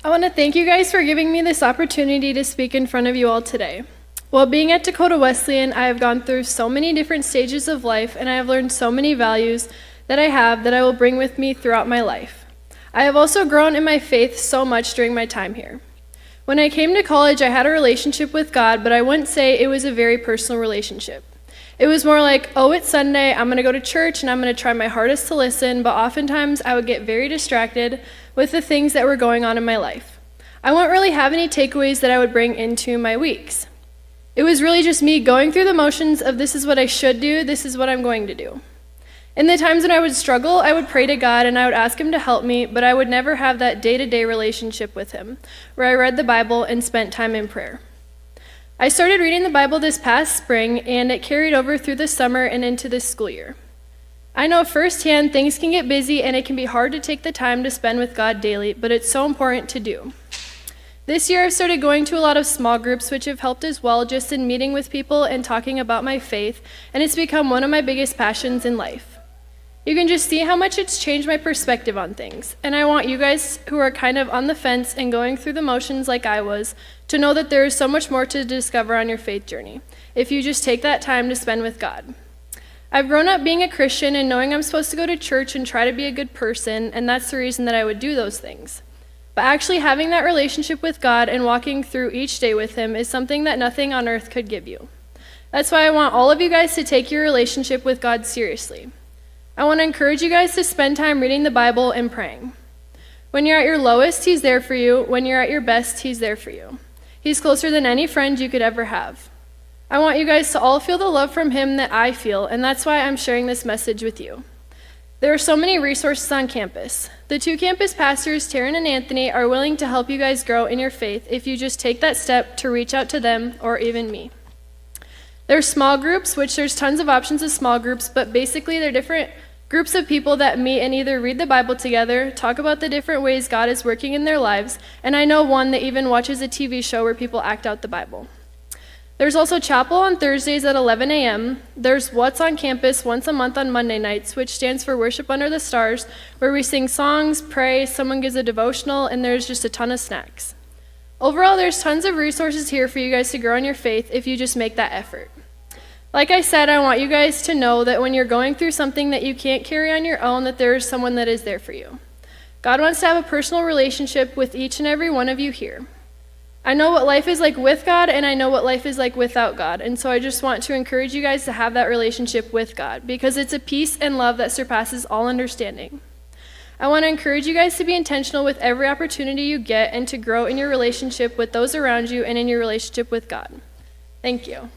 I want to thank you guys for giving me this opportunity to speak in front of you all today. While being at Dakota Wesleyan, I have gone through so many different stages of life, and I have learned so many values that I will bring with me throughout my life. I have also grown in my faith so much during my time here. When I came to college, I had a relationship with God, but I wouldn't say it was a very personal relationship. It was more like, oh, it's Sunday, I'm going to go to church and I'm going to try my hardest to listen, but oftentimes I would get very distracted with the things that were going on in my life. I wouldn't really have any takeaways that I would bring into my weeks. It was really just me going through the motions of this is what I should do, this is what I'm going to do. In the times when I would struggle, I would pray to God and I would ask Him to help me, but I would never have that day-to-day relationship with Him, where I read the Bible and spent time in prayer. I started reading the Bible this past spring, and it carried over through the summer and into this school year. I know firsthand things can get busy and it can be hard to take the time to spend with God daily, but it's so important to do. This year I've started going to a lot of small groups, which have helped as well just in meeting with people and talking about my faith, and it's become one of my biggest passions in life. You can just see how much it's changed my perspective on things, and I want you guys who are kind of on the fence and going through the motions like I was to know that there is so much more to discover on your faith journey if you just take that time to spend with God. I've grown up being a Christian and knowing I'm supposed to go to church and try to be a good person, and that's the reason that I would do those things. But actually having that relationship with God and walking through each day with Him is something that nothing on earth could give you. That's why I want all of you guys to take your relationship with God seriously. I want to encourage you guys to spend time reading the Bible and praying. When you're at your lowest, He's there for you. When you're at your best, He's there for you. He's closer than any friend you could ever have. I want you guys to all feel the love from Him that I feel, and that's why I'm sharing this message with you. There are so many resources on campus. The two campus pastors, Taryn and Anthony, are willing to help you guys grow in your faith if you just take that step to reach out to them or even me. There's small groups, which there's tons of options of small groups, but basically they're different groups of people that meet and either read the Bible together, talk about the different ways God is working in their lives, and I know one that even watches a TV show where people act out the Bible. There's also chapel on Thursdays at 11 a.m. There's What's on Campus once a month on Monday nights, which stands for Worship Under the Stars, where we sing songs, pray, someone gives a devotional, and there's just a ton of snacks. Overall, there's tons of resources here for you guys to grow in your faith if you just make that effort. Like I said, I want you guys to know that when you're going through something that you can't carry on your own, that there is someone that is there for you. God wants to have a personal relationship with each and every one of you here. I know what life is like with God, and I know what life is like without God, and so I just want to encourage you guys to have that relationship with God, because it's a peace and love that surpasses all understanding. I want to encourage you guys to be intentional with every opportunity you get and to grow in your relationship with those around you and in your relationship with God. Thank you.